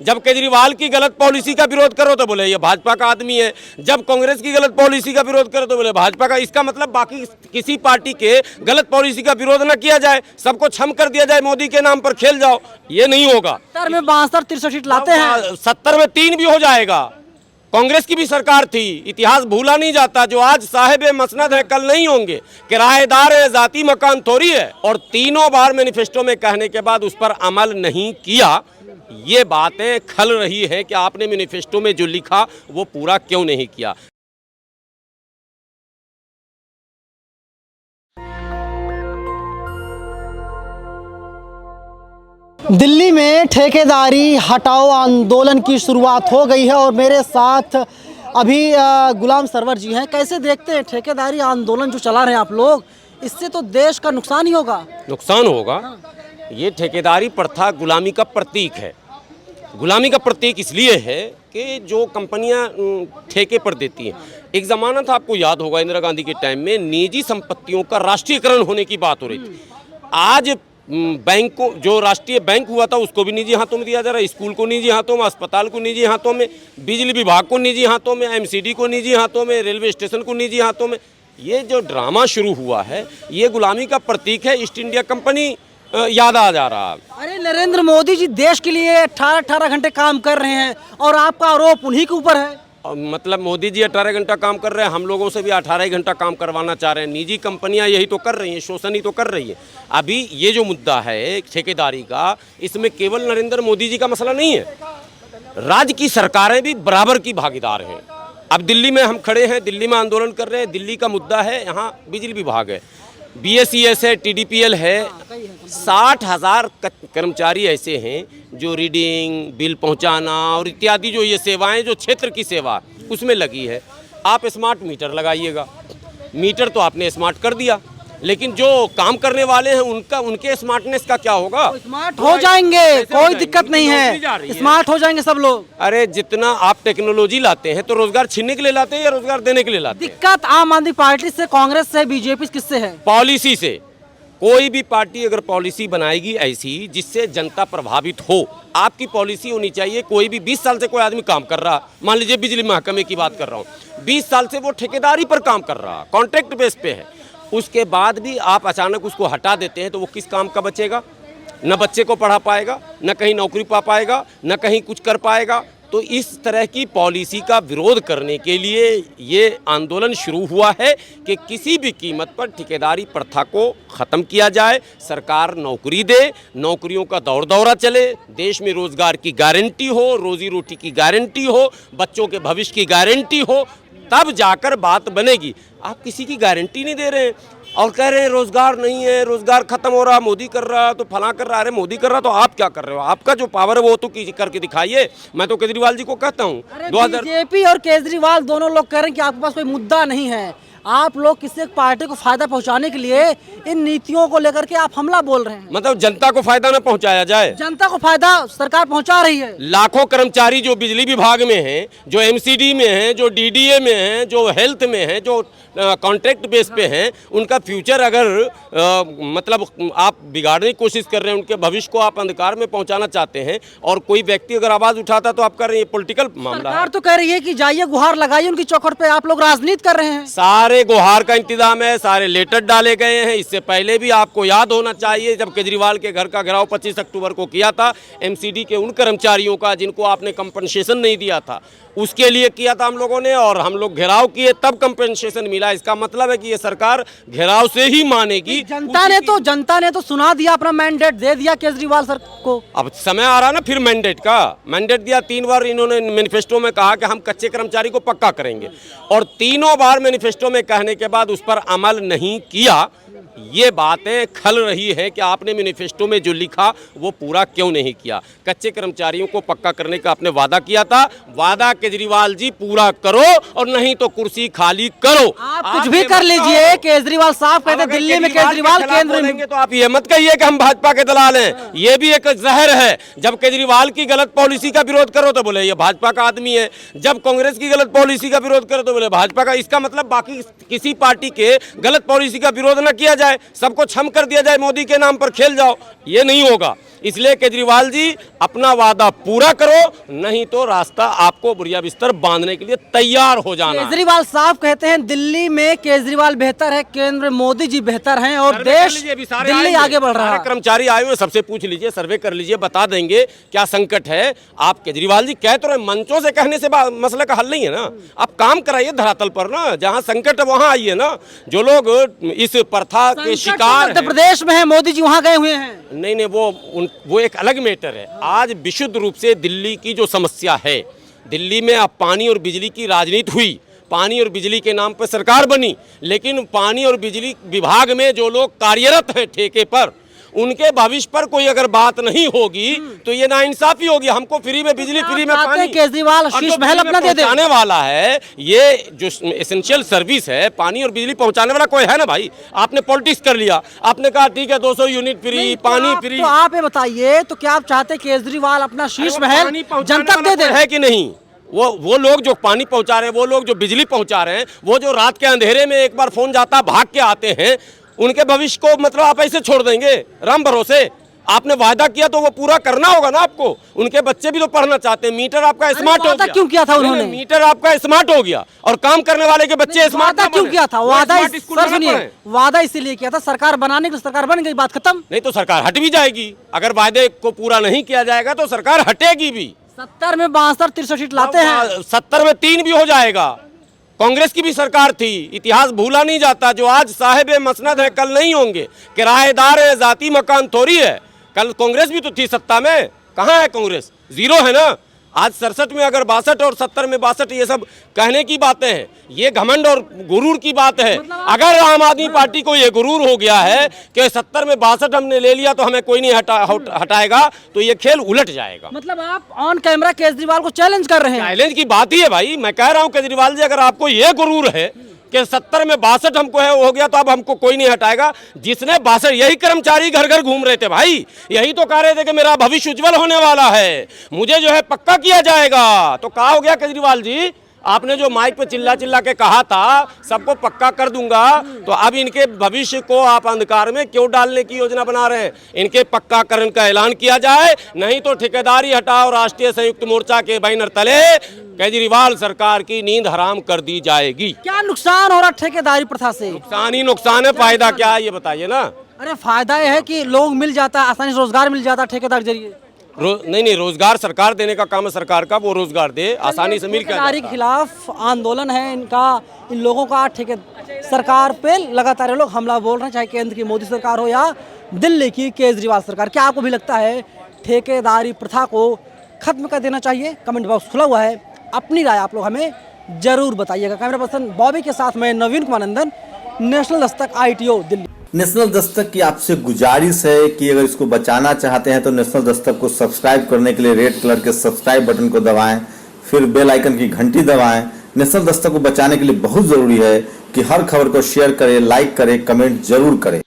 जब केजरीवाल की गलत पॉलिसी का विरोध करो तो बोले ये भाजपा का आदमी है, जब कांग्रेस की गलत पॉलिसी का विरोध करो तो बोले भाजपा का। इसका मतलब बाकी किसी पार्टी के गलत पॉलिसी का विरोध न किया जाए, सबको क्षम कर दिया जाए, मोदी के नाम पर खेल जाओ, ये नहीं होगा। 70 में 62 63 सीट लाते हैं, 70 में 3 भी हो जाएगा। कांग्रेस की भी सरकार थी, इतिहास भूला नहीं जाता। जो आज साहिब मसनद है कल नहीं होंगे, किराएदार है, जाती मकान थोड़ी है। और तीनों बार मैनिफेस्टो में कहने के बाद उस पर अमल नहीं किया, ये बातें खल रही है कि आपने मैनिफेस्टो में जो लिखा वो पूरा क्यों नहीं किया। दिल्ली में ठेकेदारी हटाओ आंदोलन की शुरुआत हो गई है और मेरे साथ अभी गुलाम सरवर जी हैं। कैसे देखते हैं ठेकेदारी आंदोलन जो चला रहे हैं आप लोग, इससे तो देश का नुकसान ही होगा। नुकसान होगा। ये ठेकेदारी प्रथा गुलामी का प्रतीक है। गुलामी का प्रतीक इसलिए है कि जो कंपनियां ठेके पर देती हैं, एक ज़माना था, आपको याद होगा, इंदिरा गांधी के टाइम में निजी संपत्तियों का राष्ट्रीयकरण होने की बात हो रही थी। आज बैंकों, जो राष्ट्रीय बैंक हुआ था उसको भी निजी हाथों में दिया जा रहा है, स्कूल को निजी हाथों में, अस्पताल को निजी हाथों में, बिजली विभाग को निजी हाथों में, एमसीडी को निजी हाथों में, रेलवे स्टेशन को निजी हाथों में। ये जो ड्रामा शुरू हुआ है ये गुलामी का प्रतीक है। ईस्ट इंडिया कंपनी याद आ जा रहा है। अरे नरेंद्र मोदी जी देश के लिए 18-18 घंटे काम कर रहे हैं और आपका आरोप उन्हीं के ऊपर है। मतलब मोदी जी 18 घंटा काम कर रहे हैं, हम लोगों से भी 18 घंटा काम करवाना चाह रहे हैं। निजी कंपनियां यही तो कर रही हैं, शोषण ही तो कर रही है। अभी ये जो मुद्दा है ठेकेदारी का, इसमें केवल नरेंद्र मोदी जी का मसला नहीं है, राज्य की सरकारें भी बराबर की भागीदार हैं। अब दिल्ली में हम खड़े हैं, दिल्ली में आंदोलन कर रहे हैं, दिल्ली का मुद्दा है, यहाँ बिजली विभाग है, BSES है, TDPL है। 60,000 कर्मचारी ऐसे हैं जो रीडिंग, बिल पहुंचाना और इत्यादि जो ये सेवाएं, जो क्षेत्र की सेवा उसमें लगी है। आप स्मार्ट मीटर लगाइएगा, मीटर तो आपने स्मार्ट कर दिया, लेकिन जो काम करने वाले हैं उनके स्मार्टनेस का क्या होगा? स्मार्ट हो जाएंगे, कोई दिक्कत नहीं है, स्मार्ट हो जाएंगे सब लोग। अरे जितना आप टेक्नोलॉजी लाते हैं तो रोजगार छीनने के लिए लाते हैं या रोजगार देने के लिए लाते हैं? दिक्कत आम आदमी पार्टी से, कांग्रेस से, बीजेपी किससे है? पॉलिसी से। कोई भी पार्टी अगर पॉलिसी बनाएगी ऐसी जिससे जनता प्रभावित हो, आपकी पॉलिसी होनी चाहिए। कोई भी 20 साल से कोई आदमी काम कर रहा, मान लीजिए बिजली महकमे की बात कर रहा हूँ, 20 साल से वो ठेकेदारी पर काम कर रहा, कॉन्ट्रैक्ट बेस पे है, उसके बाद भी आप अचानक उसको हटा देते हैं तो वो किस काम का बचेगा? न बच्चे को पढ़ा पाएगा, न कहीं नौकरी पा पाएगा, न कहीं कुछ कर पाएगा। तो इस तरह की पॉलिसी का विरोध करने के लिए ये आंदोलन शुरू हुआ है कि किसी भी कीमत पर ठेकेदारी प्रथा को ख़त्म किया जाए, सरकार नौकरी दे, नौकरियों का दौर दौरा चले, देश में रोज़गार की गारंटी हो, रोजी रोटी की गारंटी हो, बच्चों के भविष्य की गारंटी हो, तब जाकर बात बनेगी। आप किसी की गारंटी नहीं दे रहे हैं और कह रहे हैं रोजगार नहीं है, रोजगार खत्म हो रहा, मोदी कर रहा तो फला कर रहा। अरे मोदी कर रहा तो आप क्या कर रहे हो? आपका जो पावर है वो तो करके दिखाइए। मैं तो केजरीवाल जी को कहता हूँ, बीजेपी और केजरीवाल दोनों लोग कह रहे हैं कि आपके पास कोई मुद्दा नहीं है, आप लोग किसी एक पार्टी को फायदा पहुंचाने के लिए इन नीतियों को लेकर के आप हमला बोल रहे हैं। मतलब जनता को फायदा न पहुंचाया जाए? जनता को फायदा सरकार पहुंचा रही है। लाखों कर्मचारी जो बिजली विभाग में हैं, जो MCD में हैं, जो DDA में हैं, जो हेल्थ में हैं, जो कॉन्ट्रैक्ट बेस पे हैं, उनका फ्यूचर अगर मतलब आप बिगाड़ने की कोशिश कर रहे हैं, उनके भविष्य को आप अंधकार में पहुंचाना चाहते हैं, और कोई व्यक्ति अगर आवाज उठाता तो आप कर रहे हैं पॉलिटिकल मामला। सरकार तो कह रही है कि जाइए गुहार लगाइए उनकी चौखट पे, आप लोग राजनीति कर रहे हैं। सारे गुहार का इंतजाम है, सारे लेटर डाले गए हैं। इससे पहले भी आपको याद होना चाहिए जब केजरीवाल के घर का घेराव 25 अक्टूबर को किया था, MCD के उन कर्मचारियों का जिनको आपने कंपनसेशन नहीं दिया था, उसके लिए किया था हम लोगों ने, और हम लोग घेराव किए तब कंपनसेशन मिला। इसका मतलब है कि ये सरकार घेराव से ही मानेगी। जनता ने तो सुना दिया, अपना मैंडेट दे दिया केजरीवाल सर को। अब समय आ रहा ना फिर मैंडेट का। मैंडेट दिया, 3 बार इन्होंने मैनिफेस्टो में कहा कि हम कच्चे कर्मचारी को पक्का करेंगे, और तीनों बार मैनिफेस्टो में कहने के बाद उस पर अमल नहीं किया। ये बातें खल रही है कि आपने मैनिफेस्टो में जो लिखा वो पूरा क्यों नहीं किया। कच्चे कर्मचारियों को पक्का करने का आपने वादा किया था, वादा केजरीवाल जी पूरा करो और नहीं तो कुर्सी खाली करो। आप कुछ भी कर लीजिए, केजरीवाल साहब कहते दिल्ली में केजरीवाल केंद्र में, तो आप ये मत कहिए कि हम भाजपा के दलाल हैं। ये भी एक जहर है। जब केजरीवाल की गलत पॉलिसी का विरोध करो तो बोले ये भाजपा का आदमी है, जब कांग्रेस की गलत पॉलिसी का विरोध करो तो बोले भाजपा का। इसका मतलब बाकी किसी पार्टी के गलत पॉलिसी का विरोध न किया दिया जाए, सबको क्षम कर दिया जाए, मोदी के नाम पर खेल जाओ, ये नहीं होगा। इसलिए केजरीवाल जी अपना वादा पूरा करो, नहीं तो रास्ता आपको बुढ़िया बिस्तर बांधने के लिए तैयार हो जाना है। केजरीवाल साहब कहते हैं दिल्ली में केजरीवाल बेहतर है, केंद्र में मोदी जी बेहतर हैं और सर्वे कर देश लीजिए, अभी सारे दिल्ली आएंगे, आगे बढ़ रहा सारे है। कर्मचारी आए हुए, सबसे पूछ लीजिए, सर्वे कर लीजिए, बता देंगे क्या संकट है। आप केजरीवाल जी कह तो रहे, मंचों से कहने से मसले का हल नहीं है ना। आप काम कराइए धरातल पर ना, जहां संकट है वहां आइए ना। जो लोग इस प्रथा के शिकार मध्य प्रदेश में है, मोदी जी वहां गए हुए हैं। नहीं, वो एक अलग मैटर है। आज विशुद्ध रूप से दिल्ली की जो समस्या है, दिल्ली में अब पानी और बिजली की राजनीति हुई, पानी और बिजली के नाम पर सरकार बनी, लेकिन पानी और बिजली विभाग में जो लोग कार्यरत हैं ठेके पर, उनके भविष्य पर कोई अगर बात नहीं होगी तो ये नाइंसाफी होगी। हमको फ्री में बिजली, फ्री में पानी, केजरीवाल शीश महल अपना दे दे पहुंचाने वाला है। ये जो एसेंशियल सर्विस है, पानी और बिजली पहुंचाने वाला कोई है ना भाई। आपने पॉलिटिक्स कर लिया, आपने कहा ठीक है 200 यूनिट फ्री, पानी फ्री। तो आप ये बताइए, तो क्या आप चाहते केजरीवाल अपना शीश महल जनता को दे दे? है कि नहीं? वो लोग जो पानी पहुंचा रहे हैं, वो लोग जो बिजली पहुंचा रहे हैं, वो जो रात के अंधेरे में एक बार फोन जाता भाग के आते हैं, उनके भविष्य को मतलब आप ऐसे छोड़ देंगे राम भरोसे? आपने वादा किया तो वो पूरा करना होगा ना आपको। उनके बच्चे भी तो पढ़ना चाहते हैं। मीटर आपका स्मार्ट हो गया, क्यों किया था उन्होंने? मीटर आपका स्मार्ट हो गया और काम करने वाले के बच्चे स्मार्ट क्यों किया था? वादा वादा इसीलिए किया था, सरकार बनाने के लिए सरकार बन गई, बात खत्म। नहीं तो सरकार हट भी जाएगी। अगर वादे को पूरा नहीं किया जाएगा तो सरकार हटेगी भी। 70 में 62 63 सीट लाते हैं, 70 में 3 भी हो जाएगा। कांग्रेस की भी सरकार थी, इतिहास भूला नहीं जाता। जो आज साहिब मसनद है कल नहीं होंगे, किराएदार है, जाती मकान थोड़ी है। कल कांग्रेस भी तो थी सत्ता में, कहाँ है कांग्रेस? जीरो है ना। आज 67 में अगर 62 और 70 में 62, ये सब कहने की बातें हैं, ये घमंड और गुरूर की बात है। अगर आम आदमी पार्टी को ये गुरूर हो गया है कि 70 में 62 हमने ले लिया तो हमें कोई नहीं हटाएगा, तो ये खेल उलट जाएगा। मतलब आप ऑन कैमरा केजरीवाल को चैलेंज कर रहे हैं। चैलेंज की बात ही है भाई। मैं कह रहा हूँ केजरीवाल जी, अगर आपको ये गुरूर है कि 70 में 62 हमको है हो गया तो अब हमको कोई नहीं हटाएगा। जिसने 62, यही कर्मचारी घर घर घूम रहे थे भाई, यही तो कह रहे थे कि मेरा भविष्य उज्जवल होने वाला है, मुझे जो है पक्का किया जाएगा। तो कहा हो गया केजरीवाल जी, आपने जो माइक पे चिल्ला चिल्ला के कहा था सबको पक्का कर दूंगा, तो अब इनके भविष्य को आप अंधकार में क्यों डालने की योजना बना रहे हैं? इनके पक्काकरण का ऐलान किया जाए, नहीं तो ठेकेदारी हटाओ राष्ट्रीय संयुक्त मोर्चा के बैनर तले केजरीवाल सरकार की नींद हराम कर दी जाएगी। क्या नुकसान हो रहा ठेकेदारी प्रथा से? नुकसान ही नुकसान है, फायदा क्या है ये बताइए ना। अरे फायदा यह है कि लोग मिल जाता है, आसानी से रोजगार मिल जाता है ठेकेदार के जरिए। नहीं, रोजगार सरकार देने का काम है सरकार का, वो रोजगार दे, आसानी से मिल ठेकेदारी के खिलाफ आंदोलन है इनका, इन लोगों का सरकार पे लगातार लोग हमला बोल रहे हैं, चाहे केंद्र की मोदी सरकार हो या दिल्ली की केजरीवाल सरकार। क्या आपको भी लगता है ठेकेदारी प्रथा को खत्म कर देना चाहिए? कमेंट बॉक्स खुला हुआ है, अपनी राय आप लोग हमें जरूर बताइएगा। कैमरा पर्सन बॉबी के साथ मैं नवीन कुमार नंदन, national Dastak ITO Delhi. National Dastak की आपसे गुजारिश है कि अगर इसको बचाना चाहते हैं तो नेशनल दस्तक को सब्सक्राइब करने के लिए रेड कलर के सब्सक्राइब बटन को दबाएं, फिर बेल आइकन की घंटी दबाएं। नेशनल दस्तक को बचाने के लिए बहुत जरूरी है कि हर खबर को शेयर करें, लाइक करें, कमेंट जरूर करें।